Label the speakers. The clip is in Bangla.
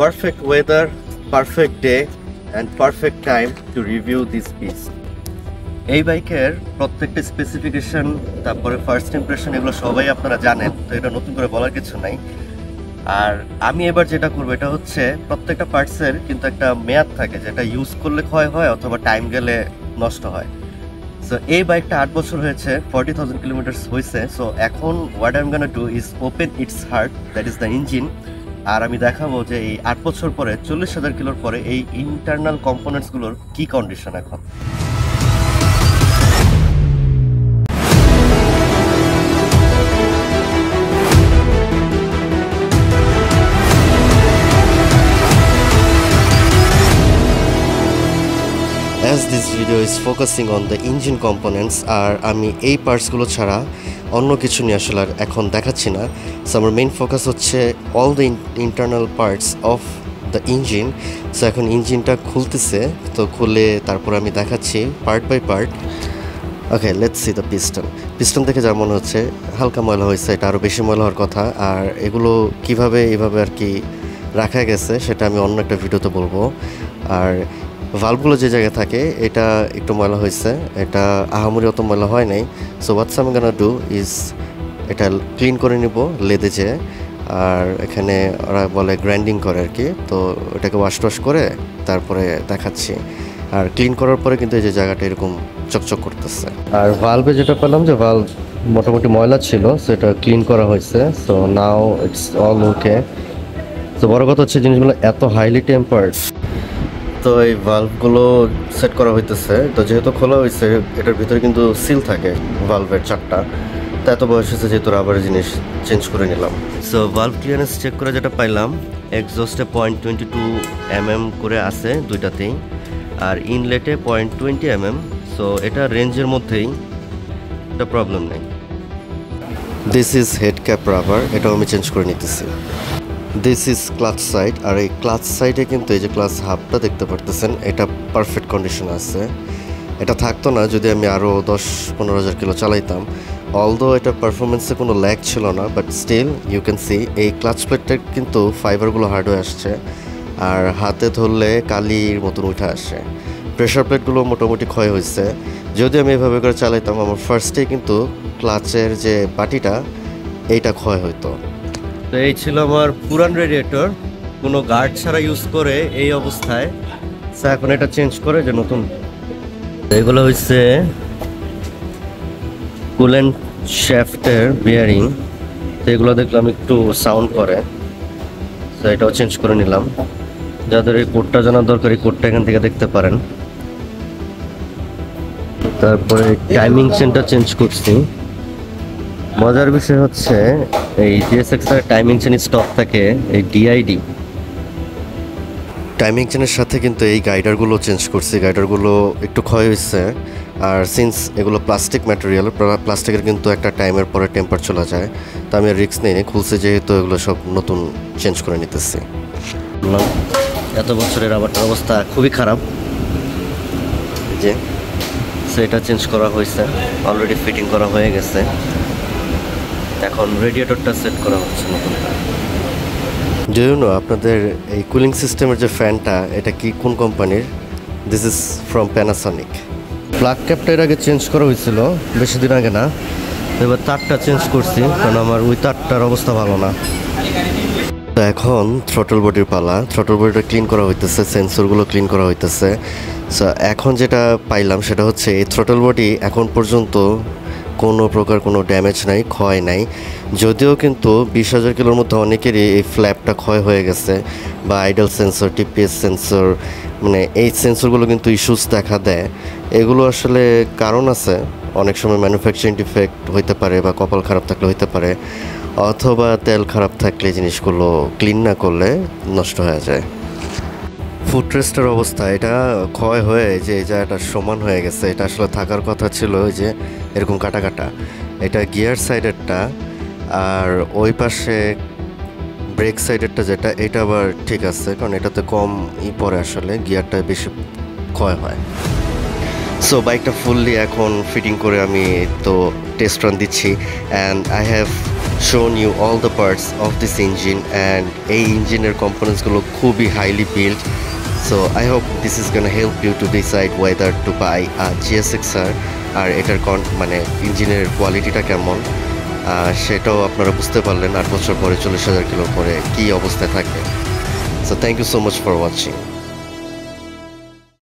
Speaker 1: perfect weather, perfect day and perfect time to review this piece. এই বাইকের প্রত্যেকটা স্পেসিফিকেশন তারপরে ফার্স্ট ইমপ্রেশন এগুলো সবাই আপনারা জানেন, তো এটা নতুন করে বলার কিছু নাই। আর আমি এবার যেটা করবো এটা হচ্ছে প্রত্যেকটা পার্টসের কিন্তু একটা মেয়াদ থাকে, যেটা ইউজ করলে ক্ষয় হয় অথবা টাইম গেলে নষ্ট হয়। সো এই বাইকটা 8 বছর হয়েছে, 40,000 কিলোমিটার্স হয়েছে। সো এখন what I am gonna do is open its heart, that is the engine. আর আমি দেখাবো যে এই 8 বছর পরে 40,000 কিলোর পরে এই ইন্টারনাল কম্পোনেন্টসগুলোর কি কন্ডিশন এখন। As this video is focusing on the engine components, আর আমি এই পার্টসগুলো ছাড়া অন্য কিছু নিয়ে আসলে আর এখন দেখাচ্ছি না। সো আমার মেইন ফোকাস হচ্ছে all the internal parts of the engine. So এখন ইঞ্জিনটা খুলতেছে, তো খুলে তারপর আমি দেখাচ্ছি part by part. Okay, let's see the piston দেখে যা মনে হচ্ছে হালকা ময়লা হয়েছে, এটা আরও বেশি ময়লা হওয়ার কথা। আর এগুলো কিভাবে এইভাবে আর কি রাখা গেছে সেটা আমি অন্য একটা ভিডিওতে বলবো। আর ভাল্বগুলো যে জায়গায় থাকে এটা একটু ময়লা হয়েছে, এটা আহামরি অত ময়লা হয় নাই। সো হোয়াটস আমি গোনা ডু ইজ এটা ক্লিন করে নিব লেদে যে, আর এখানে ওরা বলে গ্রাইন্ডিং করে আর কি। তো এটাকে ওয়াশ করে তারপরে দেখাচ্ছি। আর ক্লিন করার পরে কিন্তু এই যে জায়গাটা এরকম চকচক করতেছে। আর ভাল্বে যেটা পেলাম যে ভাল্ব মোটামুটি ময়লা ছিল, সো এটা ক্লিন করা হয়েছে। সো নাও ইটস অল ওকে। তো বড় কথা হচ্ছে জিনিসগুলো এত হাইলি টেম্পার্ড, তো এই ভালভগুলো সেট করা হইতেছে। তো যেহেতু খোলা হয়েছে এটার ভিতরে কিন্তু সিল থাকে ভালভের চারটা, তো এত বয়স হয়েছে যেহেতু রাবারের জিনিস চেঞ্জ করে নিলাম। সো ভালভ ক্লিয়ারেন্স চেক করে যেটা পাইলাম, এক্সজস্টে 0.22 mm করে আছে দুইটাতেই, আর ইনলেটে 0.20 mm। সো এটা রেঞ্জের মধ্যেই, এটা প্রবলেম নেই। This is head cap rubber, এটাও আমি চেঞ্জ করে নিতেছি। দিস ইজ ক্লাচ সাইড, আর এই ক্লাচ সাইডে কিন্তু এই যে ক্লাচ হাবটা দেখতে পারতেছেন এটা পারফেক্ট কন্ডিশন আছে। এটা থাকতো না যদি আমি আরও 10-15 হাজার কিলো চালাইতাম। অলদো এটা পারফরমেন্সে কোনো ল্যাগ ছিল না, but still you can see এই ক্লাচ প্লেটটার কিন্তু ফাইবারগুলো হার্ড হয়ে আসছে, আর হাতে ধরলে কালির মতন উঠে আসে। প্রেশার প্লেটগুলো মোটামুটি ক্ষয় হয়েছে। যদি আমি এভাবে করে চালাইতাম আমার ফার্স্টেই কিন্তু ক্লাচের যে বাটিটা এইটা ক্ষয় হইতো। তো এই ছিল আমার পুরান রেডিয়েটর, কোনো গার্ড ছাড়া ইউজ করে এই অবস্থায়। এখন এটা চেঞ্জ করে যে নতুন, এগুলো হচ্ছে কুলেন্ট শ্যাফটের বিয়ারিং। তো এগুলো দেখলাম একটু সাউন্ড করে, তো এটাও চেঞ্জ করে নিলাম। যাদের এই কোডটা জানার দরকার এই কোডটা এখান থেকে দেখতে পারেন। তারপরে টাইমিং চেনটা চেঞ্জ করছি। মজার বিষয় হচ্ছে এই GSX এর টাইমিং চেন স্টক থাকে এই DID টাইমিং চেনের সাথে কিন্তু এই গাইডারগুলো চেঞ্জ করছি। গাইডারগুলো একটু ক্ষয় হয়েছে, আর সিন্স এগুলো প্লাস্টিক ম্যাটেরিয়াল, প্লাস্টিকের কিন্তু একটা টাইমের পরে টেম্পার চলে যায়। তো আমি রিস্ক নিয়ে খুলছি, যেহেতু এগুলো সব নতুন চেঞ্জ করে নিতেছি। এত বছরের রাবারটার অবস্থা খুবই খারাপ, যে সেটা চেঞ্জ করা হয়েছে, অলরেডি ফিটিং করা হয়ে গেছে। এখন রেডিয়েটরটা সেট করা হচ্ছে নতুন। ডু ইউ নো আপনাদের এই কুলিং সিস্টেমের যে ফ্যানটা এটা কি কোন কোম্পানির? This is from Panasonic. Plug ক্যাপটা এর আগে চেঞ্জ করা হয়েছিল বেশি দিন আগে না, এবার তারটা চেঞ্জ করছি কারণ আমার ওই তারটার অবস্থা ভালো না। তো এখন থ্রটল বডির পালা। থ্রটল বডিটা ক্লিন করা হইতেছে, সেন্সরগুলো ক্লিন করা হইতেছে। সো এখন যেটা পাইলাম সেটা হচ্ছে এই থ্রটল বডি এখন পর্যন্ত কোনো প্রকার কোনো ড্যামেজ নাই, ক্ষয় নাই। যদিও কিন্তু 20,000 কিলোর মধ্যে অনেকেরই এই ফ্ল্যাপটা ক্ষয় হয়ে গেছে, বা আইডল সেন্সর, TPS সেন্সর, মানে এই সেন্সরগুলো কিন্তু ইস্যুস দেখা দেয়। এগুলো আসলে কারণ আছে, অনেক সময় ম্যানুফ্যাকচারিং ডিফেক্ট হইতে পারে, বা কপাল খারাপ থাকলে হইতে পারে, অথবা তেল খারাপ থাকলে জিনিসগুলো ক্লিন না করলে নষ্ট হয়ে যায়। ফুটরেস্টের অবস্থা, এটা ক্ষয় হয়ে যে এই জায়গাটা সমান হয়ে গেছে। এটা আসলে থাকার কথা ছিল ওই যে এরকম কাটা কাটা। এটা গিয়ার সাইডেরটা, আর ওই পাশে ব্রেক সাইডেরটা যেটা, এটা আবার ঠিক আছে, কারণ এটাতে কম পরে আসলে গিয়ারটা বেশি ক্ষয় হয়। সো বাইকটা ফুললি এখন ফিটিং করে আমি তো টেস্ট রান দিচ্ছি and I have shown you all the parts of this engine and এই ইঞ্জিনের কম্পোনেন্টসগুলো খুবই highly build. So I hope this is gonna help you to decide whether to buy GSX-R আর এটার মানে ইঞ্জিনের কোয়ালিটিটা কেমন সেটাও আপনারা বুঝতে পারলেন 8 বছর পরে 40,000 কিলো পরে কী অবস্থায় থাকে। So thank you so much for watching.